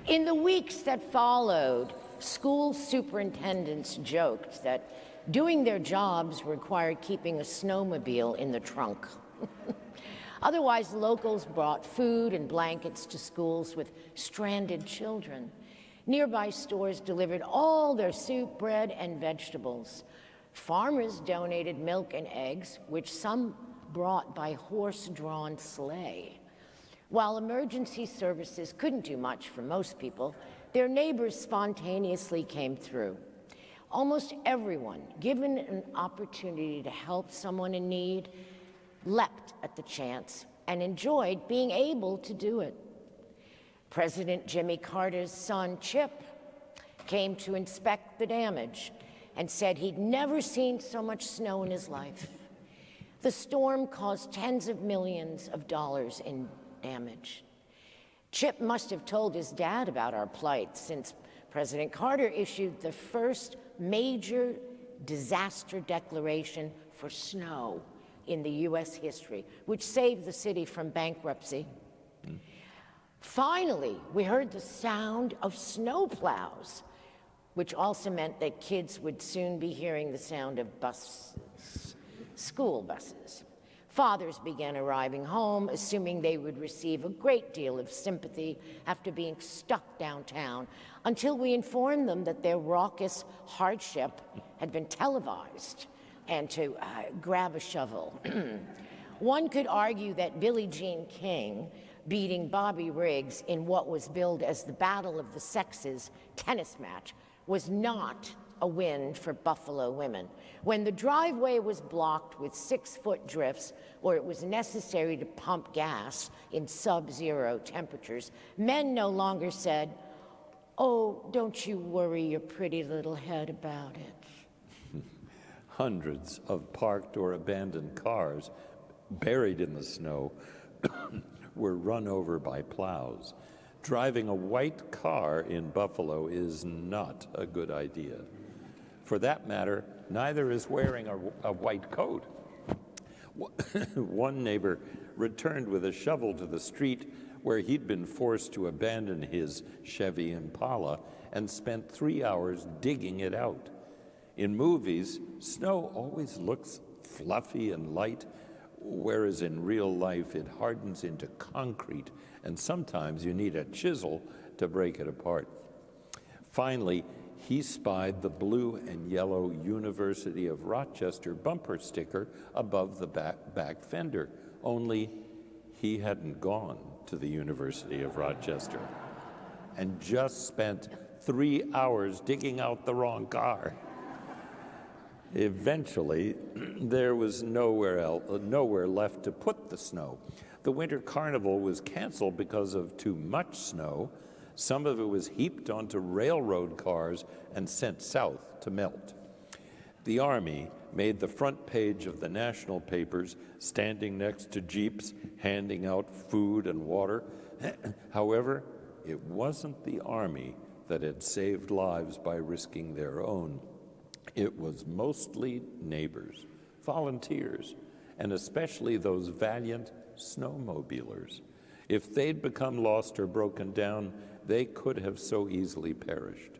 In the weeks that followed, school superintendents joked that doing their jobs required keeping a snowmobile in the trunk. Otherwise, locals brought food and blankets to schools with stranded children. Nearby stores delivered all their soup, bread, and vegetables. Farmers donated milk and eggs, which some brought by horse-drawn sleigh. While emergency services couldn't do much for most people, their neighbors spontaneously came through. Almost everyone, given an opportunity to help someone in need, leapt at the chance and enjoyed being able to do it. President Jimmy Carter's son, Chip, came to inspect the damage and said he'd never seen so much snow in his life. The storm caused tens of millions of dollars in damage. Chip must have told his dad about our plight, since President Carter issued the first major disaster declaration for snow in the U.S. history, which saved the city from bankruptcy. Finally, we heard the sound of snowplows, which also meant that kids would soon be hearing the sound of buses, school buses. Fathers began arriving home, assuming they would receive a great deal of sympathy after being stuck downtown, until we informed them that their raucous hardship had been televised and to grab a shovel. One could argue that Billie Jean King beating Bobby Riggs in what was billed as the Battle of the Sexes tennis match was not a win for Buffalo women. When the driveway was blocked with 6-foot drifts, or it was necessary to pump gas in sub-zero temperatures, men no longer said, "Oh, don't you worry your pretty little head about it." Hundreds of parked or abandoned cars buried in the snow were run over by plows. Driving a white car in Buffalo is not a good idea. For that matter, neither is wearing a white coat. One neighbor returned with a shovel to the street where he'd been forced to abandon his Chevy Impala and spent 3 hours digging it out. In movies, snow always looks fluffy and light, whereas in real life it hardens into concrete, and sometimes you need a chisel to break it apart. Finally, he spied the blue and yellow University of Rochester bumper sticker above the back fender, only he hadn't gone to the University of Rochester and just spent 3 hours digging out the wrong car. Eventually, there was nowhere left to put the snow. The winter carnival was canceled because of too much snow. Some of it was heaped onto railroad cars and sent south to melt. The Army made the front page of the national papers, standing next to jeeps, handing out food and water. However, it wasn't the Army that had saved lives by risking their own. It was mostly neighbors, volunteers, and especially those valiant snowmobilers. If they'd become lost or broken down, they could have so easily perished.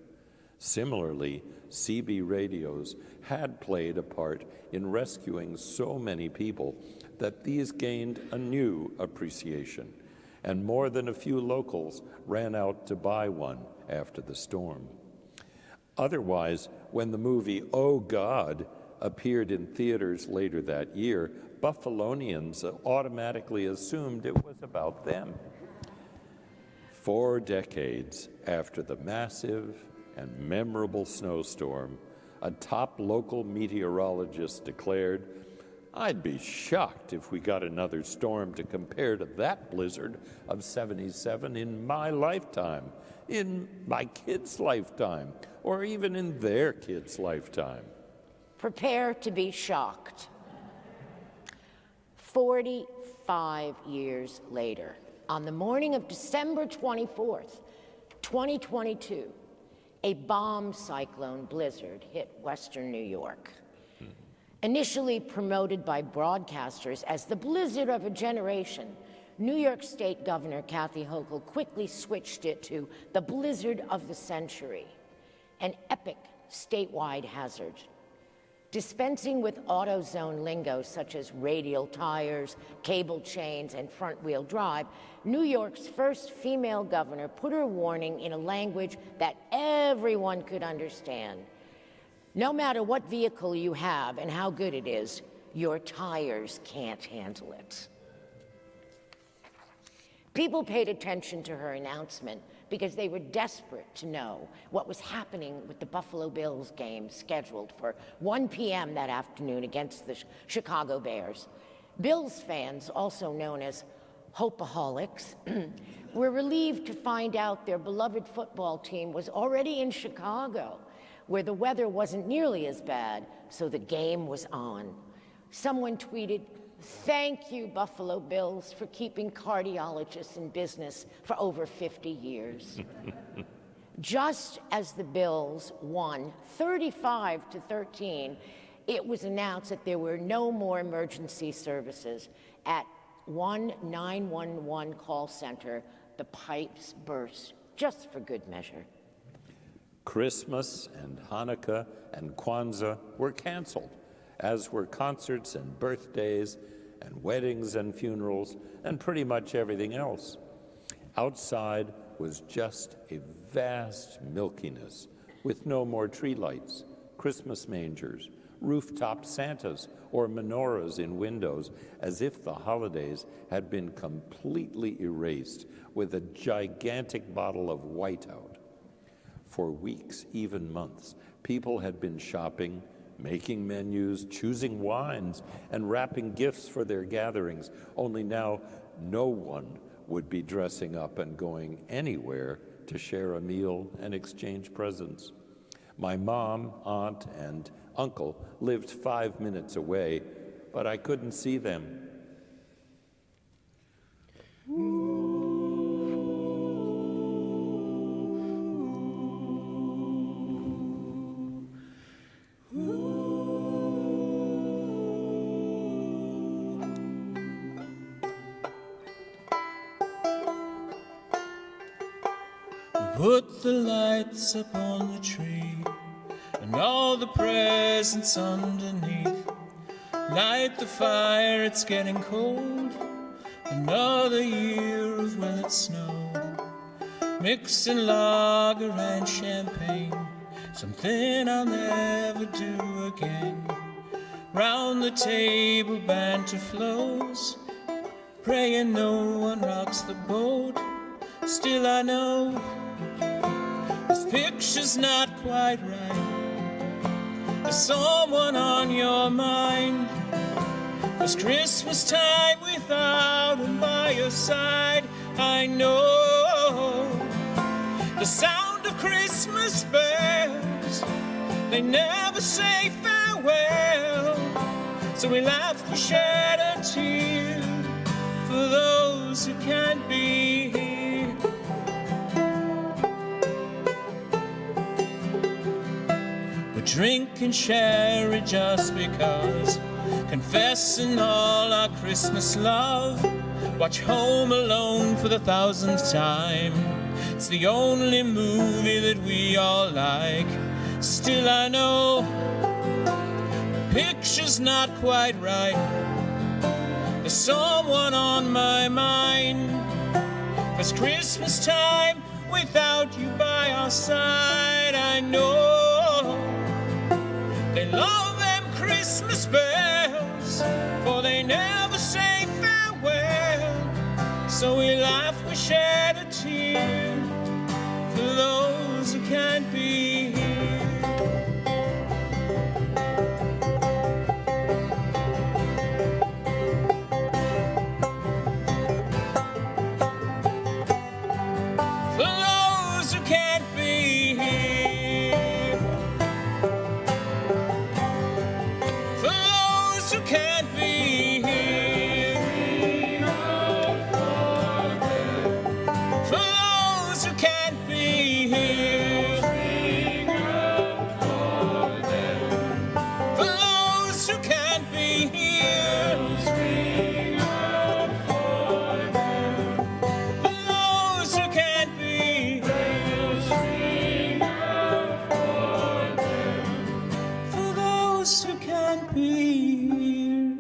Similarly, CB radios had played a part in rescuing so many people that these gained a new appreciation, and more than a few locals ran out to buy one after the storm. Otherwise, when the movie Oh God appeared in theaters later that year, Buffalonians automatically assumed it was about them. 4 decades after the massive and memorable snowstorm, a top local meteorologist declared, "I'd be shocked if we got another storm to compare to that blizzard of '77 in my lifetime, in my kids' lifetime, or even in their kids' lifetime." Prepare to be shocked. 45 years later, on the morning of December 24th, 2022, a bomb cyclone blizzard hit western New York. Initially promoted by broadcasters as the blizzard of a generation, New York State Governor Kathy Hochul quickly switched it to the blizzard of the century, an epic statewide hazard. Dispensing with AutoZone lingo such as radial tires, cable chains, and front-wheel drive, New York's first female governor put her warning in a language that everyone could understand. No matter what vehicle you have and how good it is, your tires can't handle it. People paid attention to her announcement because they were desperate to know what was happening with the Buffalo Bills game scheduled for 1 p.m. that afternoon against the Chicago Bears. Bills fans, also known as Hopeaholics, were relieved to find out their beloved football team was already in Chicago, where the weather wasn't nearly as bad, so the game was on. Someone tweeted, "Thank you, Buffalo Bills, for keeping cardiologists in business for over 50 years." Just as the Bills won 35-13, it was announced that there were no more emergency services. At one 911 call center, the pipes burst, just for good measure. Christmas and Hanukkah and Kwanzaa were canceled, as were concerts and birthdays and weddings and funerals and pretty much everything else. Outside was just a vast milkiness with no more tree lights, Christmas mangers, rooftop Santas, or menorahs in windows, as if the holidays had been completely erased with a gigantic bottle of whiteout. For weeks, even months, people had been shopping, making menus, choosing wines, and wrapping gifts for their gatherings, only now no one would be dressing up and going anywhere to share a meal and exchange presents. My mom, aunt, and uncle lived 5 minutes away, but I couldn't see them. Put the lights up on the tree and all the presents underneath. Light the fire, it's getting cold. Another year of will it snow. Mixing lager and champagne, something I'll never do again. Round the table banter flows, praying no one rocks the boat. Still I know this picture's not quite right. There's someone on your mind. It's Christmas time without him by your side. I know the sound of Christmas bells, they never say farewell. So we laugh, we shed a tear for those who can't be here. Drinking sherry just because, confessing all our Christmas love. Watch Home Alone for the 1000th time. It's the only movie that we all like. Still I know the picture's not quite right. There's someone on my mind. It's Christmas time without you by our side. I know they love them Christmas bells, for they never say farewell. So we laugh, we shed a tear for those who can't be here. For those who can't be here. Who can't be here. For us who can't be here.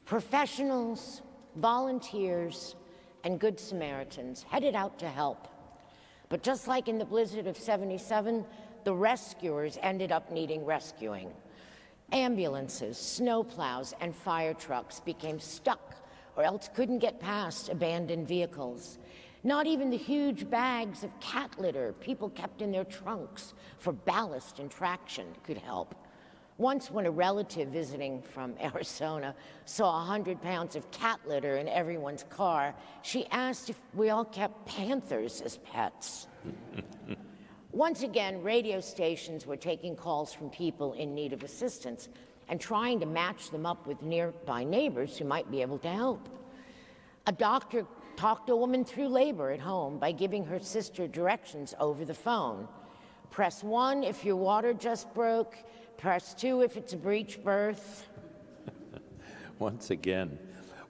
Professionals, volunteers, and Good Samaritans headed out to help. But just like in the blizzard of '77, the rescuers ended up needing rescuing. Ambulances, snowplows, and fire trucks became stuck or else couldn't get past abandoned vehicles. Not even the huge bags of cat litter people kept in their trunks for ballast and traction could help. Once, when a relative visiting from Arizona saw 100 pounds of cat litter in everyone's car, she asked if we all kept panthers as pets. Once again, radio stations were taking calls from people in need of assistance and trying to match them up with nearby neighbors who might be able to help. A doctor talked a woman through labor at home by giving her sister directions over the phone. Press 1 if your water just broke. Press 2 if it's a breech birth. Once again,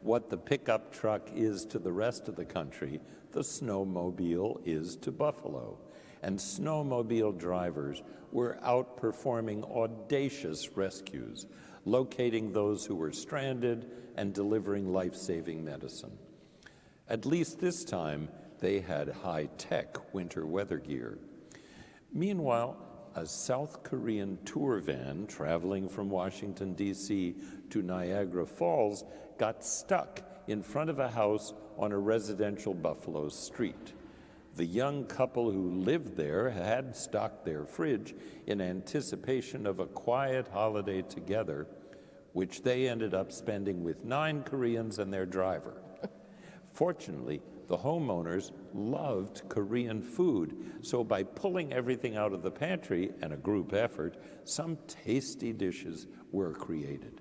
what the pickup truck is to the rest of the country, the snowmobile is to Buffalo. And snowmobile drivers were outperforming audacious rescues, locating those who were stranded and delivering life-saving medicine. At least this time, they had high-tech winter weather gear. Meanwhile, a South Korean tour van traveling from Washington, D.C. to Niagara Falls got stuck in front of a house on a residential Buffalo street. The young couple who lived there had stocked their fridge in anticipation of a quiet holiday together, which they ended up spending with 9 Koreans and their driver. Fortunately, the homeowners loved Korean food, so by pulling everything out of the pantry and a group effort, some tasty dishes were created.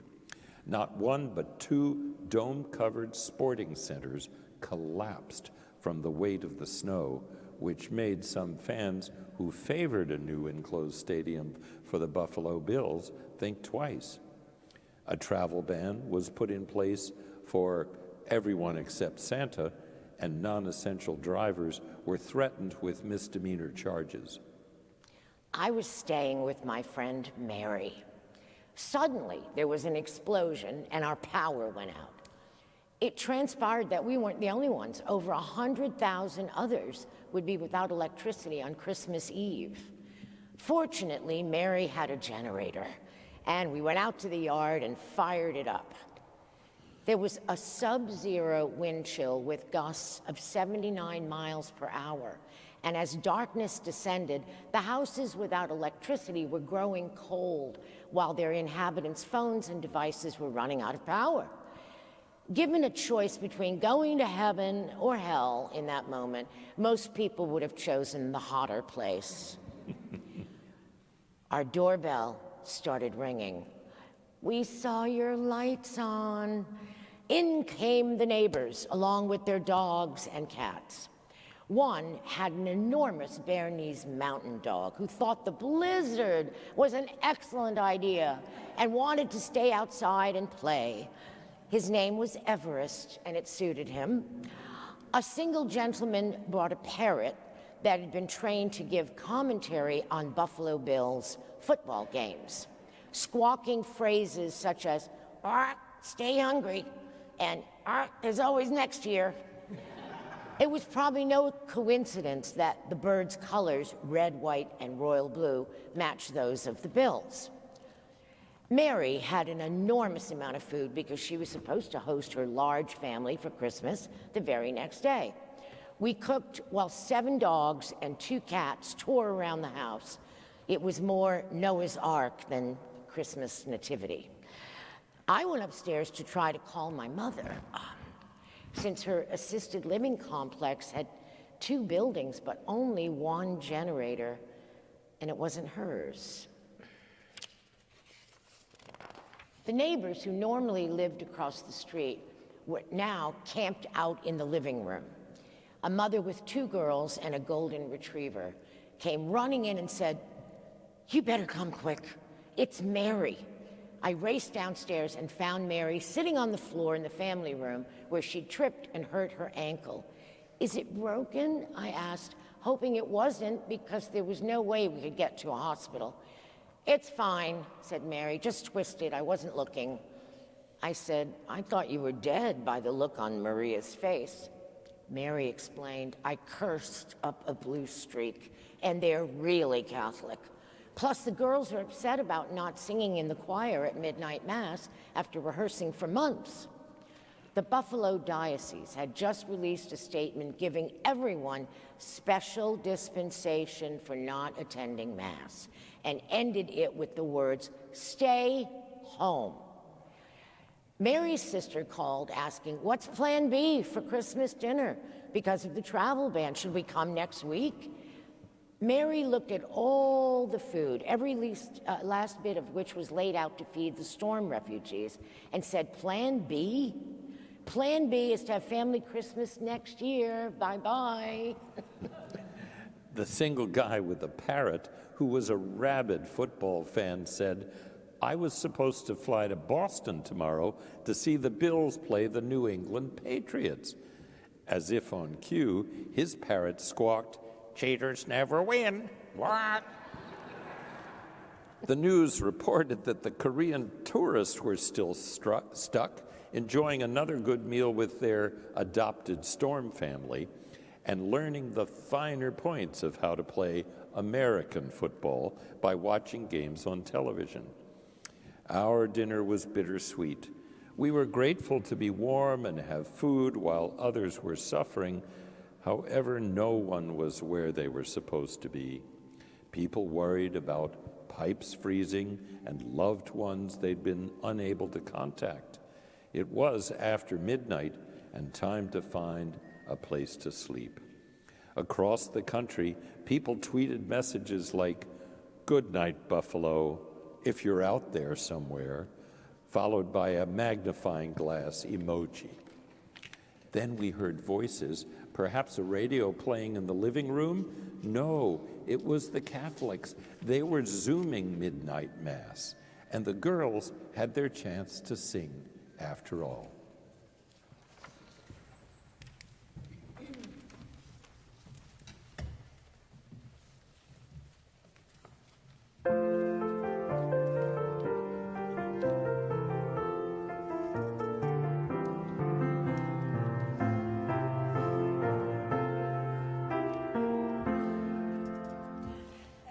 Not one but 2 dome-covered sporting centers collapsed from the weight of the snow, which made some fans who favored a new enclosed stadium for the Buffalo Bills think twice. A travel ban was put in place for everyone except Santa, and non-essential drivers were threatened with misdemeanor charges. I was staying with my friend Mary. Suddenly, there was an explosion and our power went out. It transpired that we weren't the only ones. Over 100,000 others would be without electricity on Christmas Eve. Fortunately, Mary had a generator, and we went out to the yard and fired it up. There was a sub-zero wind chill with gusts of 79 miles per hour. And as darkness descended, the houses without electricity were growing cold while their inhabitants' phones and devices were running out of power. Given a choice between going to heaven or hell in that moment, most people would have chosen the hotter place. Our doorbell started ringing. "We saw your lights on." In came the neighbors, along with their dogs and cats. One had an enormous Bernese mountain dog who thought the blizzard was an excellent idea and wanted to stay outside and play. His name was Everest, and it suited him. A single gentleman brought a parrot that had been trained to give commentary on Buffalo Bills football games, squawking phrases such as, "Stay hungry," and "There's always next year." It was probably no coincidence that the bird's colors, red, white, and royal blue, matched those of the Bills. Mary had an enormous amount of food because she was supposed to host her large family for Christmas the very next day. We cooked while 7 dogs and 2 cats tore around the house. It was more Noah's Ark than Christmas nativity. I went upstairs to try to call my mother, since her assisted living complex had 2 buildings but only 1 generator, and it wasn't hers. The neighbors who normally lived across the street were now camped out in the living room. A mother with 2 girls and a golden retriever came running in and said, "You better come quick. It's Mary. I raced downstairs and found Mary sitting on the floor in the family room where she tripped and hurt her ankle. "Is it broken?" I asked, hoping it wasn't because there was no way we could get to a hospital. "It's fine," said Mary, "just twisted. I wasn't looking." I said, "I thought you were dead," by the look on Maria's face. Mary explained, "I cursed up a blue streak, and they're really Catholic. Plus, the girls are upset about not singing in the choir at midnight mass after rehearsing for months." The Buffalo Diocese had just released a statement giving everyone special dispensation for not attending mass and ended it with the words, "Stay home." Mary's sister called asking, "What's plan B for Christmas dinner because of the travel ban? Should we come next week?" Mary looked at all the food, every last bit of which was laid out to feed the storm refugees, and said, "Plan B? Plan B is to have family Christmas next year. Bye-bye." The single guy with the parrot, who was a rabid football fan, said, "I was supposed to fly to Boston tomorrow to see the Bills play the New England Patriots." As if on cue, his parrot squawked, "Cheaters never win. What?" The news reported that the Korean tourists were still stuck, enjoying another good meal with their adopted storm family and learning the finer points of how to play American football by watching games on television. Our dinner was bittersweet. We were grateful to be warm and have food while others were suffering. However, no one was where they were supposed to be. People worried about pipes freezing and loved ones they'd been unable to contact. It was after midnight and time to find a place to sleep. Across the country, people tweeted messages like, "Good night, Buffalo, if you're out there somewhere," followed by a magnifying glass emoji. Then we heard voices, perhaps a radio playing in the living room. No, it was the Catholics. They were Zooming midnight mass, and the girls had their chance to sing after all.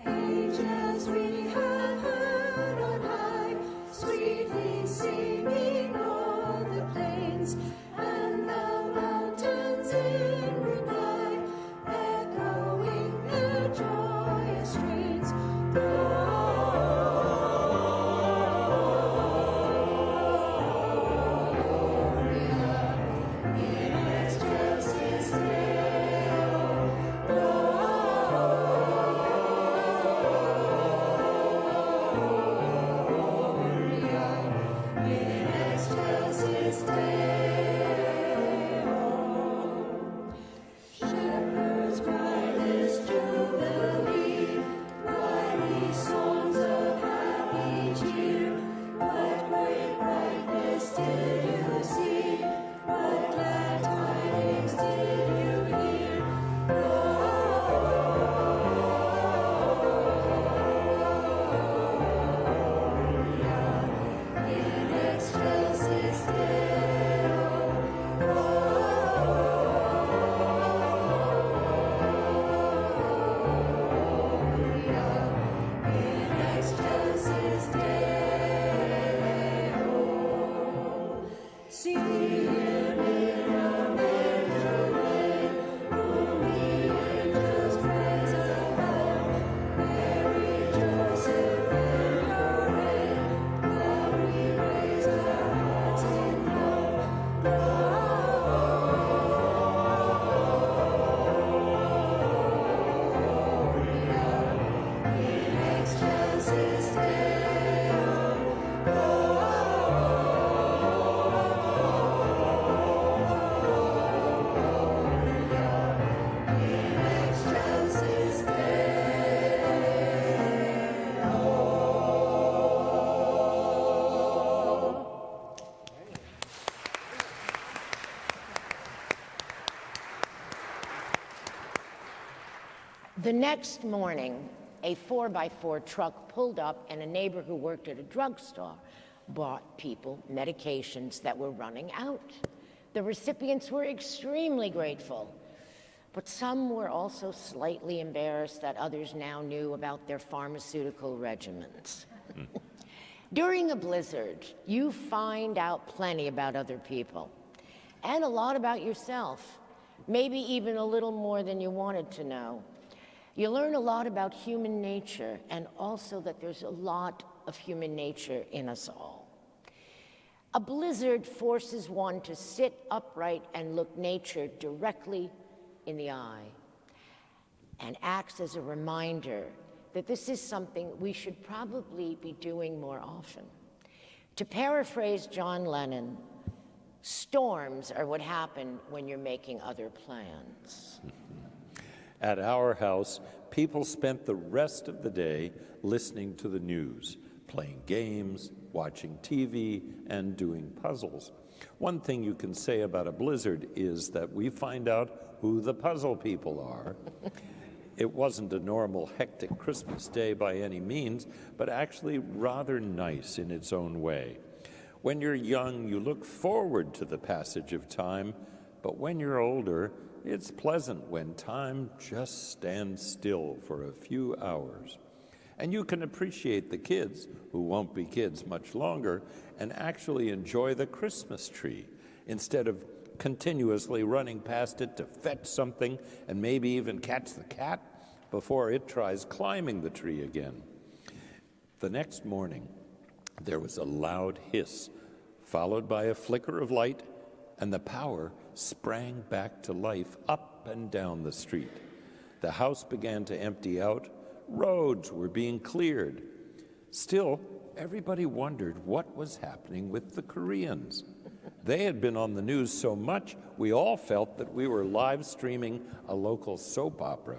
Angels we have heard on high, sweetly singing o'er the plain. The next morning, a 4x4 truck pulled up, and a neighbor who worked at a drugstore bought people medications that were running out. The recipients were extremely grateful, but some were also slightly embarrassed that others now knew about their pharmaceutical regimens. During a blizzard, you find out plenty about other people and a lot about yourself, maybe even a little more than you wanted to know. You learn a lot about human nature, and also that there's a lot of human nature in us all. A blizzard forces one to sit upright and look nature directly in the eye, and acts as a reminder that this is something we should probably be doing more often. To paraphrase John Lennon, storms are what happen when you're making other plans. At our house, people spent the rest of the day listening to the news, playing games, watching TV, and doing puzzles. One thing you can say about a blizzard is that we find out who the puzzle people are. It wasn't a normal, hectic Christmas day by any means, but actually rather nice in its own way. When you're young, you look forward to the passage of time, but when you're older, it's pleasant when time just stands still for a few hours. And you can appreciate the kids, who won't be kids much longer, and actually enjoy the Christmas tree instead of continuously running past it to fetch something and maybe even catch the cat before it tries climbing the tree again. The next morning, there was a loud hiss, followed by a flicker of light, and the power sprang back to life up and down the street. The house began to empty out. Roads were being cleared. Still, everybody wondered what was happening with the Koreans. They had been on the news so much, we all felt that we were live streaming a local soap opera.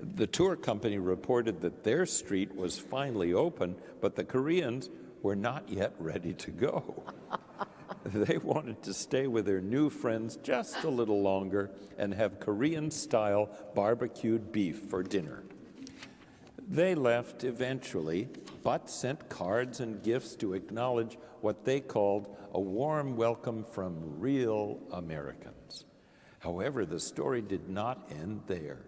The tour company reported that their street was finally open, but the Koreans were not yet ready to go. They wanted to stay with their new friends just a little longer and have Korean-style barbecued beef for dinner. They left eventually, but sent cards and gifts to acknowledge what they called a warm welcome from real Americans. However, the story did not end there.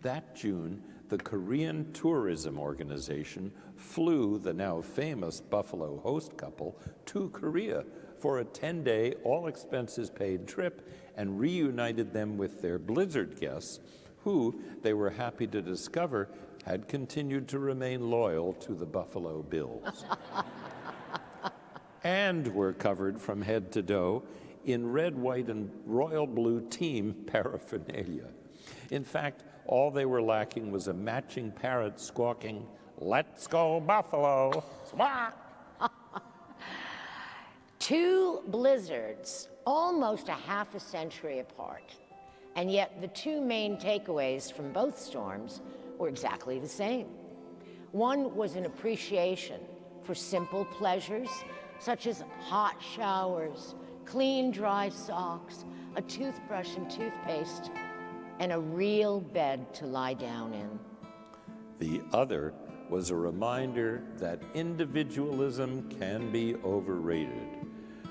That June, the Korean Tourism Organization flew the now famous Buffalo host couple to Korea for a 10-day, all-expenses-paid trip and reunited them with their blizzard guests, who they were happy to discover had continued to remain loyal to the Buffalo Bills. And were covered from head to toe in red, white, and royal blue team paraphernalia. In fact, all they were lacking was a matching parrot squawking, "Let's go Buffalo!" Squawk! Two blizzards, almost a half a century apart, and yet the two main takeaways from both storms were exactly the same. One was an appreciation for simple pleasures, such as hot showers, clean, dry socks, a toothbrush and toothpaste, and a real bed to lie down in. The other was a reminder that individualism can be overrated.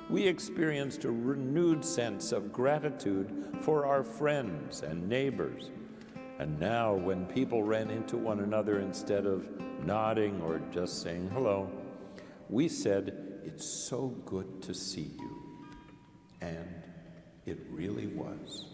We experienced a renewed sense of gratitude for our friends and neighbors. And now, when people ran into one another instead of nodding or just saying hello, we said, "It's so good to see you." And it really was.